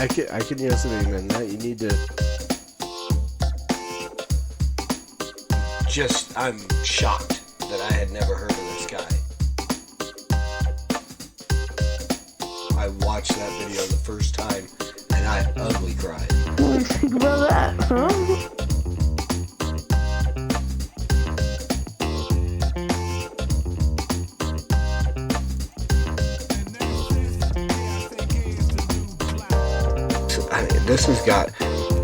I can yes and amen that. You need to. I'm shocked that I had never heard of this guy. I watched that video the first time and I ugly cried. What do you think about that, huh?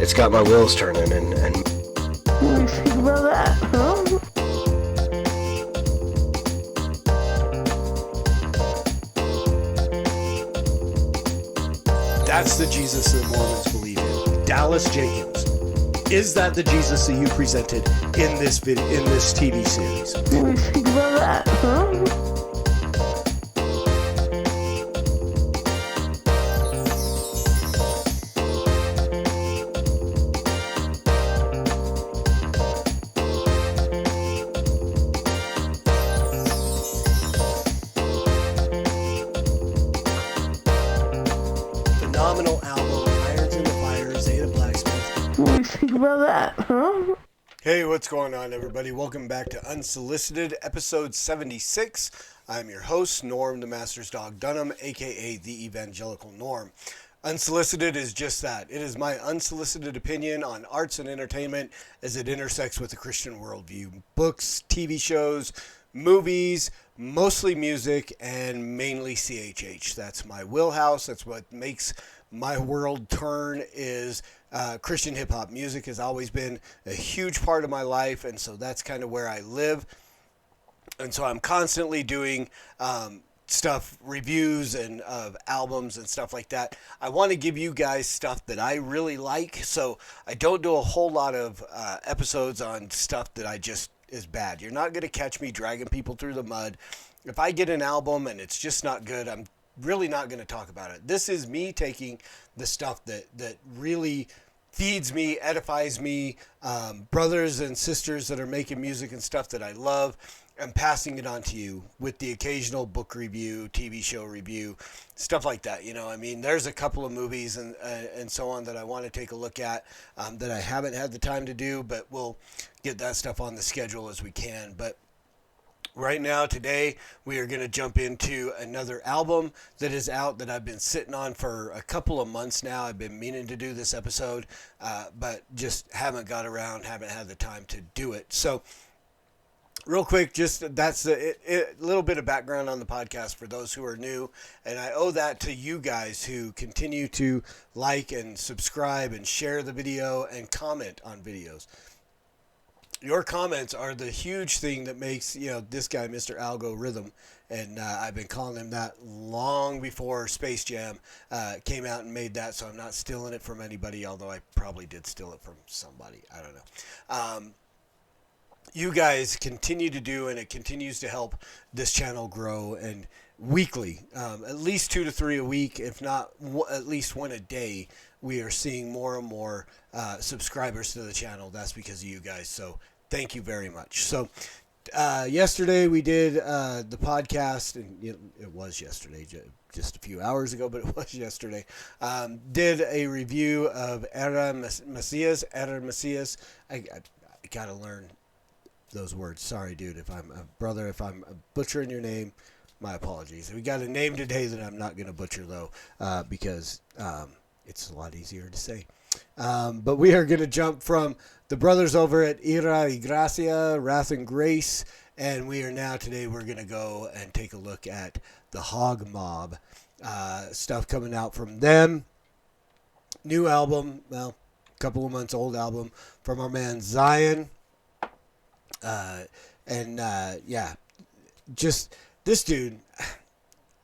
It's got my wheels turning and What do you think about that, huh? That's the Jesus that Mormons believe in. Dallas Jenkins. Is that the Jesus that you presented in this TV series? What do you think about that, huh? Phenomenal album, Irons in the Fire, Zeta Blacksmith. What do you think about that, huh? Hey, what's going on, everybody? Welcome back to Unsolicited, episode 76. I'm your host, Norm the Master's Dog Dunham, aka the Evangelical Norm. Unsolicited is just that. It is my unsolicited opinion on arts and entertainment as it intersects with the Christian worldview. Books, TV shows, movies, mostly music, and mainly CHH. That's my wheelhouse. That's what makes my world turn is Christian hip-hop. Music has always been a huge part of my life, and so that's kind of where I live. And so I'm constantly doing reviews and of albums and stuff like that. I want to give you guys stuff that I really like, so I don't do a whole lot of episodes on stuff that I just is bad. You're not going to catch me dragging people through the mud. If I get an album and it's just not good, I'm really not going to talk about it. This is me taking the stuff that really feeds me, edifies me, brothers and sisters that are making music and stuff that I love, and passing it on to you with the occasional book review, TV show review, stuff like that. You know, I mean, there's a couple of movies and so on that I want to take a look at that I haven't had the time to do, but we'll get that stuff on the schedule as we can. But right now, today, we are going to jump into another album that is out that I've been sitting on for a couple of months now. I've been meaning to do this episode, but just haven't got around, haven't had the time to do it. So, real quick, just that's a little bit of background on the podcast for those who are new, and I owe that to you guys who continue to like and subscribe and share the video and comment on videos. Your comments are the huge thing that makes, this guy, Mr. Algorithm, and I've been calling him that long before Space Jam came out and made that, so I'm not stealing it from anybody, although I probably did steal it from somebody. I don't know. You guys continue to do, and it continues to help this channel grow, and weekly, at least 2 to 3 a week, if not at least one a day, we are seeing more and more subscribers to the channel. That's because of you guys, so thank you very much. So yesterday we did the podcast, and it was yesterday, just a few hours ago, but it was yesterday. Did a review of Era Messias. I gotta learn those words. Sorry, dude, if I'm butchering your name, my apologies. We got a name today that I'm not going to butcher, though, because it's a lot easier to say. But we are going to jump from the brothers over at Ira y Gracia, Wrath and Grace, and we're going to go and take a look at the Hog Mob stuff coming out from them. New album, well, a couple of months old album from our man Zion. Just this dude,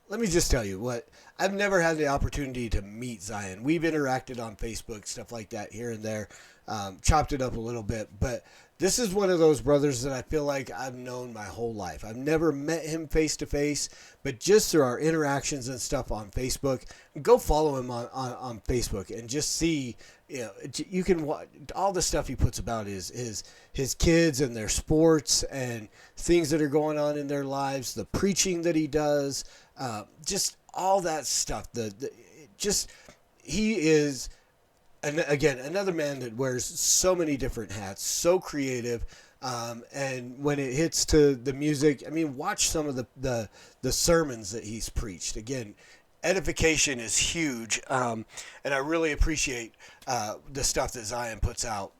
let me just tell you what, I've never had the opportunity to meet Zion. We've interacted on Facebook, stuff like that here and there, chopped it up a little bit, but this is one of those brothers that I feel like I've known my whole life. I've never met him face to face, but just through our interactions and stuff on Facebook. Go follow him on Facebook and just see, you can watch all the stuff he puts about his kids and their sports and things that are going on in their lives, the preaching that he does, just all that stuff. he is, again, another man that wears so many different hats, so creative. And when it hits to the music, I mean, watch some of the sermons that he's preached. Again, edification is huge. And I really appreciate the stuff that Zion puts out,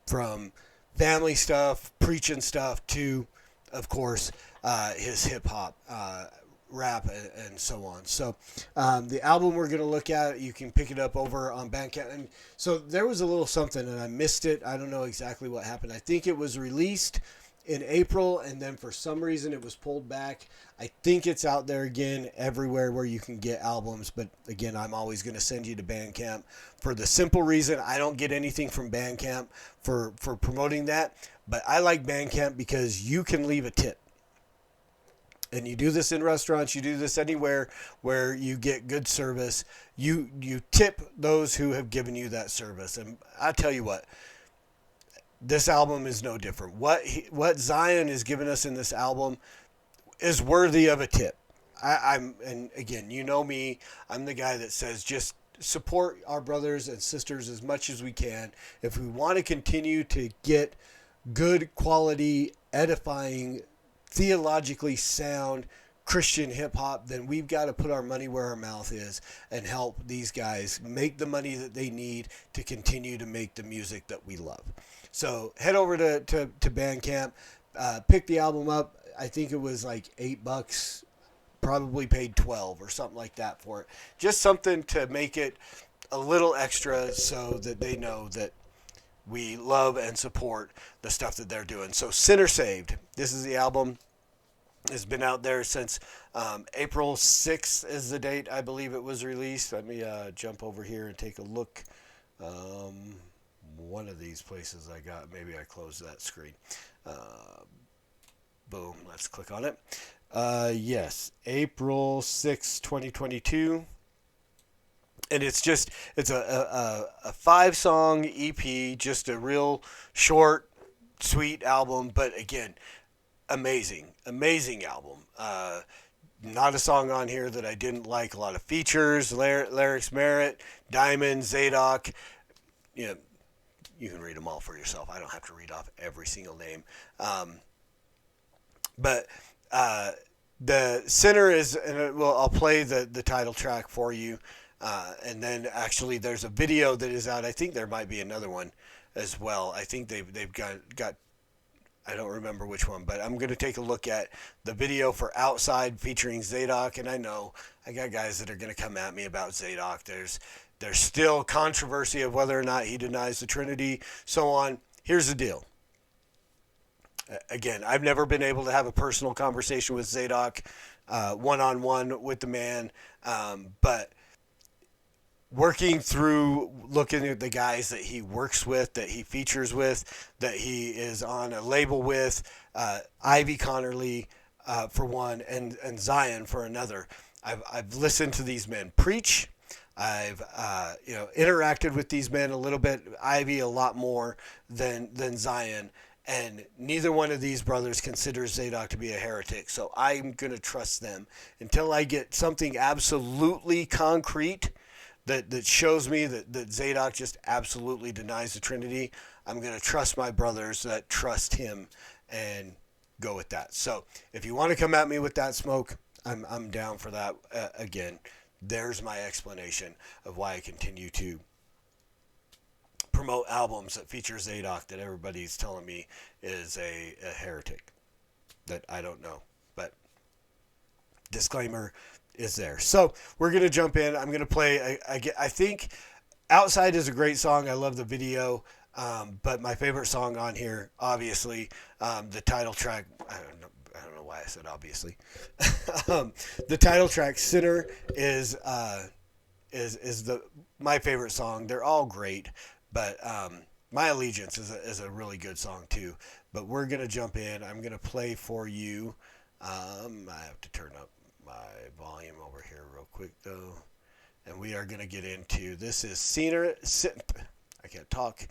from family stuff, preaching stuff, to, of course, his hip hop, rap, and so on. So the album we're going to look at, you can pick it up over on Bandcamp. And so there was a little something, and I missed it. I don't know exactly what happened. I think it was released in April, and then for some reason it was pulled back. I think it's out there again everywhere where you can get albums, but again, I'm always going to send you to Bandcamp for the simple reason I don't get anything from Bandcamp for promoting that. But I like Bandcamp because you can leave a tip. And you do this in restaurants, you do this anywhere where you get good service. You tip those who have given you that service. And I tell you what, this album is no different. What Zion has given us in this album is worthy of a tip. And again, you know me, I'm the guy that says just support our brothers and sisters as much as we can. If we want to continue to get good quality, edifying, theologically sound Christian hip hop, then we've got to put our money where our mouth is and help these guys make the money that they need to continue to make the music that we love. So head over to Bandcamp, pick the album up. I think it was like $8, probably paid 12 or something like that for it. Just something to make it a little extra so that they know that we love and support the stuff that they're doing. So Sinner Saved, this is the album. It's been out there since April 6th is the date I believe it was released. Let me jump over here and take a look. One of these places I got, maybe I closed that screen. Boom, let's click on it. Yes, April 6, 2022. And it's a 5-song EP, just a real short, sweet album. But again, amazing album. Not a song on here that I didn't like. A lot of features, lyrics, Merritt, Diamond, Zadok. You know, you can read them all for yourself. I don't have to read off every single name. But the Sinner is, and I'll play the title track for you. And then actually there's a video that is out. I think there might be another one as well. I think they've got I don't remember which one, but I'm going to take a look at the video for Outside featuring Zadok. And I know I got guys that are going to come at me about Zadok. There's still controversy of whether or not he denies the Trinity, so on. Here's the deal. Again, I've never been able to have a personal conversation with Zadok, one-on-one with the man, but working through, looking at the guys that he works with, that he features with, that he is on a label with, Ivy Connerly for one, and Zion for another. I've listened to these men preach. I've interacted with these men a little bit, Ivy a lot more than Zion, and neither one of these brothers considers Zadok to be a heretic. So I'm going to trust them until I get something absolutely concrete that shows me that Zadok just absolutely denies the Trinity. I'm going to trust my brothers that trust him and go with that. So if you want to come at me with that smoke, I'm down for that. Again, there's my explanation of why I continue to promote albums that feature Zadok that everybody's telling me is a heretic that I don't know. But disclaimer is there. So we're going to jump in. I'm going to play, I think Outside is a great song. I love the video. But my favorite song on here, obviously, the title track, I don't know why I said obviously. The title track, Sinner, is my favorite song. They're all great, but My Allegiance is a really good song too. But we're going to jump in. I'm going to play for you. I have to turn up my volume over here real quick though. And we are going to get into, this is Sinner, I can't talk.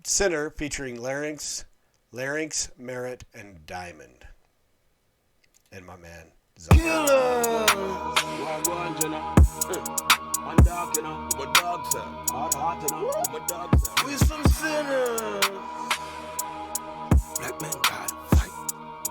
Sinner featuring Larynx, Merritt, and Diamond. And my man, Zion. One dog, you know, my dog, sir. Hard, you know, my dog, sir. We some sinners. Black men gotta fight.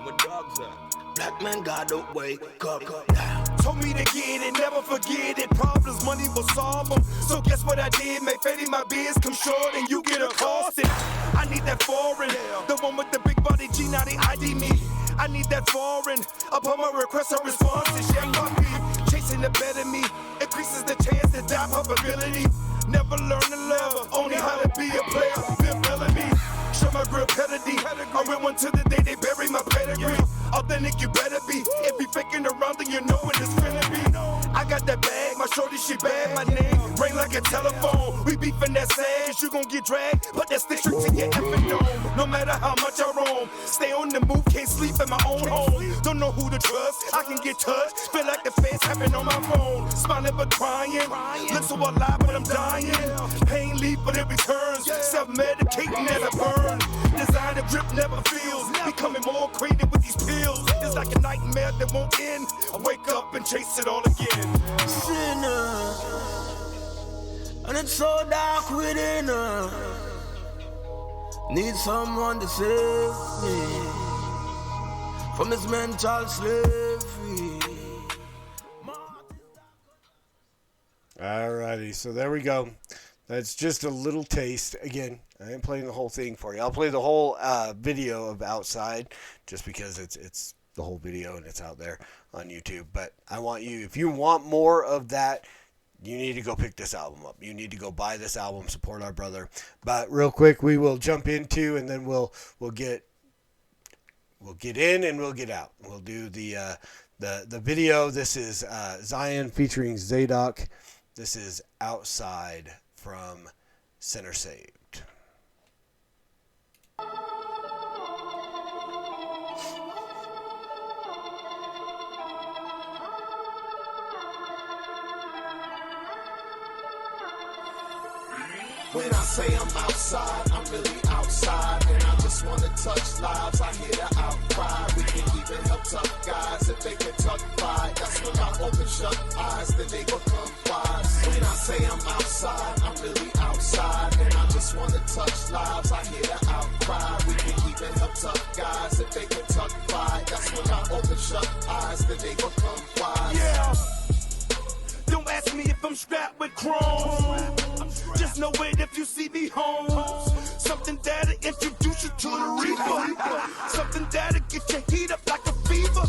My dog, sir. Black men gotta wake up now. Told me to get it, never forget it. Problems, money will solve them. So guess what I did? Make Fetty my biz come short and you get accosted. I need that foreign, the one with the big body G, now they ID me. I need that foreign, upon my request her responses. Yeah, puppy, chasing the better me. Increases the chance to die probability. Never learn to love, only how to be a player. Bill Bellamy, show my real pedigree. I went one to the day they bury my pedigree. Authentic you better be. If you faking around then you know what it's finna be. I got that bag, my shorty she bad. My name ring like a telephone. We beefing that sash, you gon' get dragged. Put that stick straight to your effing dome. No matter how much I roam, stay on the move, can't sleep in my own home. Don't know who to trust, I can get touched. Feel like the feds happen on my phone. Smiling but crying, look so alive but I'm dying. Pain leave but it returns. Self-medicating as I burn. Design the grip never feels. Becoming more acquainted with these pills. It's like a nightmare that won't end. I wake up and chase it all again. Sinners, and it's so dark within us. Need someone to save me from this mental slavery. Alrighty, so there we go. That's just a little taste. Again, I ain't playing the whole thing for you. I'll play the whole video of Outside just because it's the whole video and it's out there on YouTube. But I want you, if you want more of that, you need to go pick this album up. You need to go buy this album, support our brother. But real quick, we will jump into and then we'll get in and we'll get out. We'll do the video. This is Zion featuring Zadok. This is Outside from Center Saved. When I say I'm outside, I'm really outside. And I just wanna touch lives, I hear the outcry. We can even help tough guys if they can tuck pride. That's when I open shut eyes, then they become wise. When I say I'm outside, I'm really outside. And I just wanna touch lives, I hear the outcry. We can even help tough guys if they can tuck pride. That's when I open shut eyes, then they become wise. Yeah. Don't ask me if I'm strapped with chrome. Just know it if you see me home. Something that'll introduce you to the reaper. Something that'll get your heat up like a fever.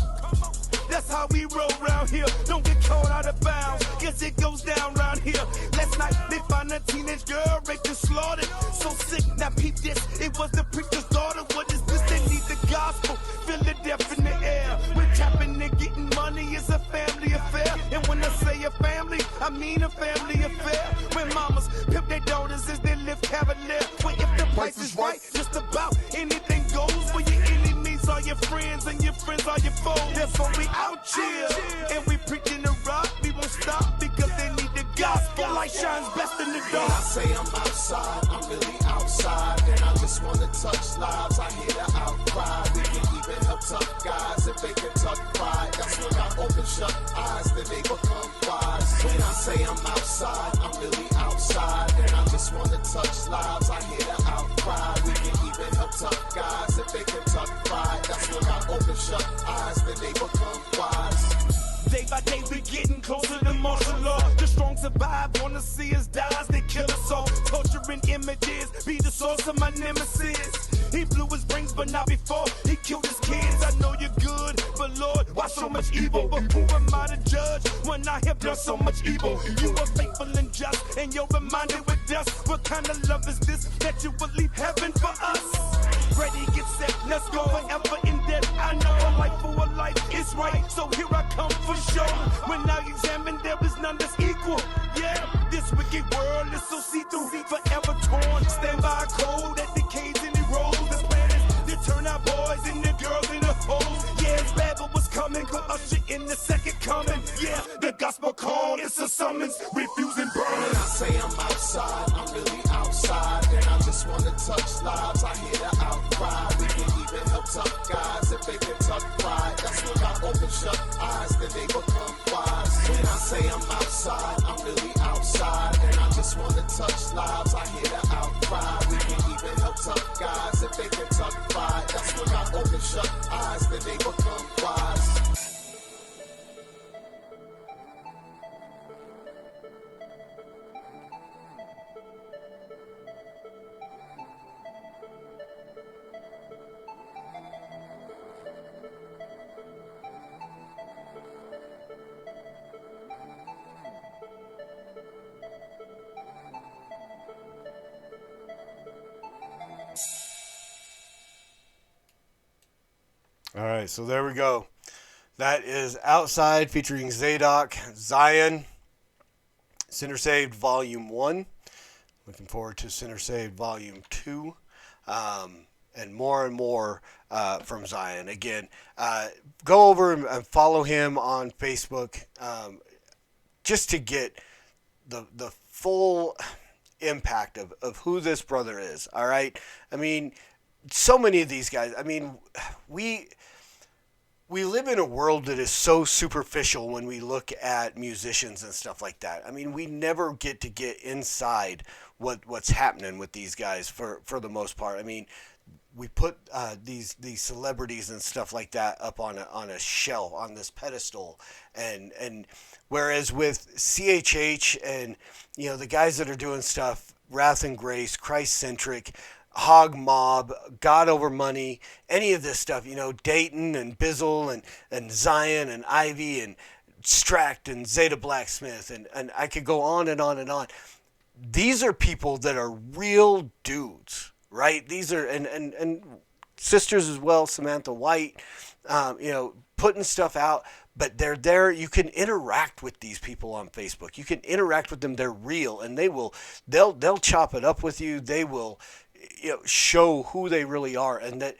That's how we roll around here. Don't get caught out of bounds, cause it goes down around here. Last night they found a teenage girl raped and slaughtered. So sick, now peep this. It was the preacher's daughter. What is this? They need the gospel. Feel the death in the air. We're tapping and getting money. It's a family affair. And when I say a family, I mean a family affair. When mamas pimp their daughters as they live cavalier. Well, if the price is right, just about anything goes. Where your enemies are your friends and your friends are your foes. Therefore we out here and we preaching the rock. We won't stop because they need the gospel. Light shines best in the When dark. I say I'm outside, I'm really outside. And I just wanna touch lives, I hear the outcry. We can even help tough guys if they can tuck pride. That's when I open shut eyes, then they become wise. When I say I'm outside, I'm really outside. And I just wanna touch lives, I hear the outcry. We can even help tough guys if they can tuck pride. That's when I open shut eyes, then they become wise. Day by day we getting closer to martial law. The strong survive, wanna see us die as they kill us all. Torturing images, be the source of my nemesis. He blew his brains but not before he killed his kids. I know you're good, but Lord, why so much evil? But who am I to judge when I have done so much evil? You are faithful and just, and you're reminded with dust. What kind of love is this that you will leave heaven for us? Ready, get set, let's go forever in debt. I know a life for a life is right, so here I come for sure. When I examine, there is none that's equal. Yeah, this wicked world is so see-through, forever torn. Stand by a code that decays and erodes. The plan is to turn our boys and the girls into hoes. Yeah, it's bad, but what's coming? Go usher in the second coming. Yeah, the gospel call, it's a summons. Refuse and burn. When I say I'm outside, I'm really outside. And I just wanna touch lives, I hear the outcry. We can even help tough guys if they can tuck pride. That's when I open shut eyes, then they become wise. When I say I'm outside, I'm really outside. outside, and I just wanna touch lives. I hear the outcry. We can even help tough guys if they can tuck pride. That's when I open shut eyes, then they become wise. All right, so there we go. That is Outside featuring Zadok, Zion, Sinner Saved Volume 1. Looking forward to Sinner Saved Volume 2. And more from Zion. Again, go over and follow him on Facebook just to get the full impact of who this brother is. All right? I mean, so many of these guys, I mean, we live in a world that is so superficial when we look at musicians and stuff like that. I mean, we never get to get inside what's happening with these guys for the most part. I mean, we put these celebrities and stuff like that up on a shelf, on this pedestal, and whereas with CHH and, you know, the guys that are doing stuff, Wrath and Grace, Christ-centric, Hog Mob, God Over Money, any of this stuff, you know, Dayton and Bizzle and Zion and Ivy and Stract and Zeta Blacksmith, and I could go on and on and on. These are people that are real dudes, right? These are, and sisters as well, Samantha White, you know, putting stuff out, but they're there. You can interact with these people on Facebook. You can interact with them. They're real, and they'll chop it up with you. They will, you know, show who they really are, and that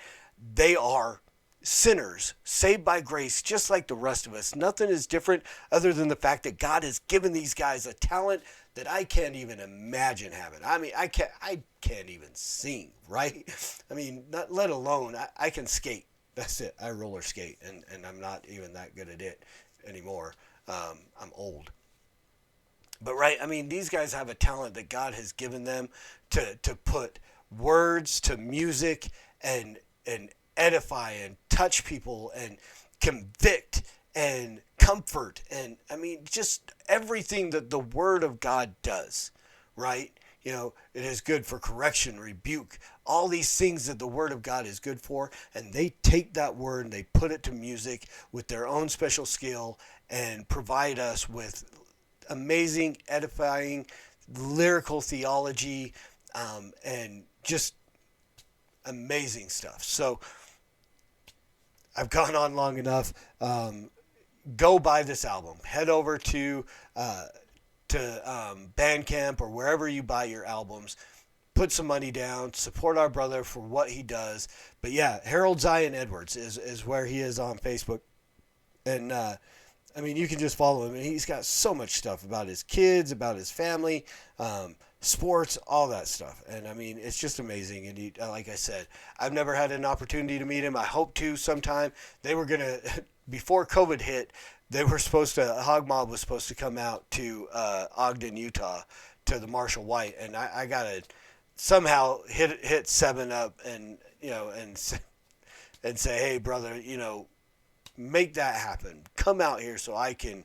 they are sinners saved by grace just like the rest of us. Nothing is different other than the fact that God has given these guys a talent that I can't even imagine having. I mean, I can't even sing, right? I mean, not let alone I can skate. That's it. I roller skate, and I'm not even that good at it anymore. I'm old. But right, I mean, these guys have a talent that God has given them to put words to music and edify and touch people and convict and comfort, and I mean, just everything that the Word of God does, right? You know, it is good for correction, rebuke, all these things that the Word of God is good for, and they take that word and they put it to music with their own special skill and provide us with amazing, edifying, lyrical theology, and just amazing stuff. So I've gone on long enough. Go buy this album. Head over to Bandcamp or wherever you buy your albums. Put some money down. Support our brother for what he does. But yeah, Harold Zion Edwards is where he is on Facebook. And I mean, you can just follow him. And he's got so much stuff about his kids, about his family, sports, all that stuff. And I mean, it's just amazing. And he, like I said, I've never had an opportunity to meet him. I hope to sometime. They were going to, before COVID hit, Hog Mob was supposed to come out to Ogden, Utah, to the Marshall White. And I got to somehow hit 7-Up and, you know, and say, hey, brother, you know, make that happen. Come out here so I can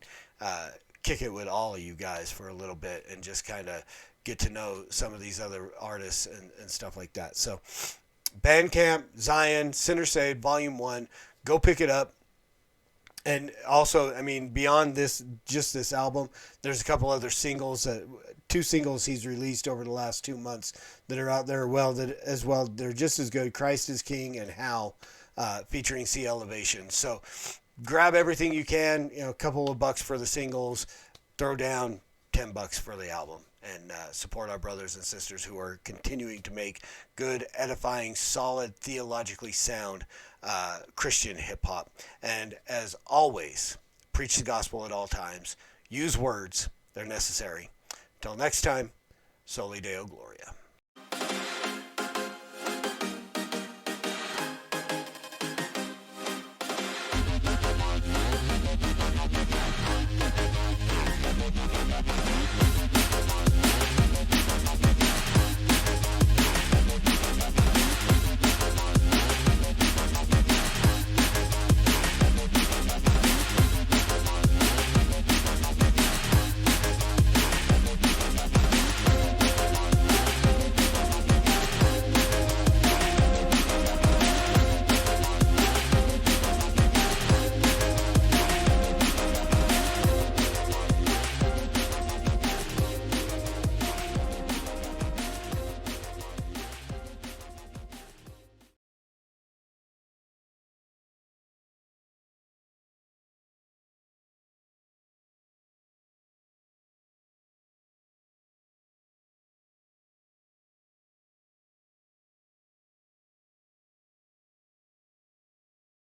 kick it with all of you guys for a little bit and just kind of get to know some of these other artists and stuff like that. So Bandcamp, Zion, Sinner Saved, Volume 1. Go pick it up. And also, I mean, beyond just this album, there's a couple other singles, 2 singles he's released over the last 2 months that are out there as well. They're just as good. Christ is King and How, featuring C Elevation. So grab everything you can, you know, a couple of bucks for the singles, throw down $10 for the album, and support our brothers and sisters who are continuing to make good, edifying, solid, theologically sound Christian hip-hop. And as always, preach the gospel at all times. Use words. They're necessary. Until next time, Soli Deo Gloria.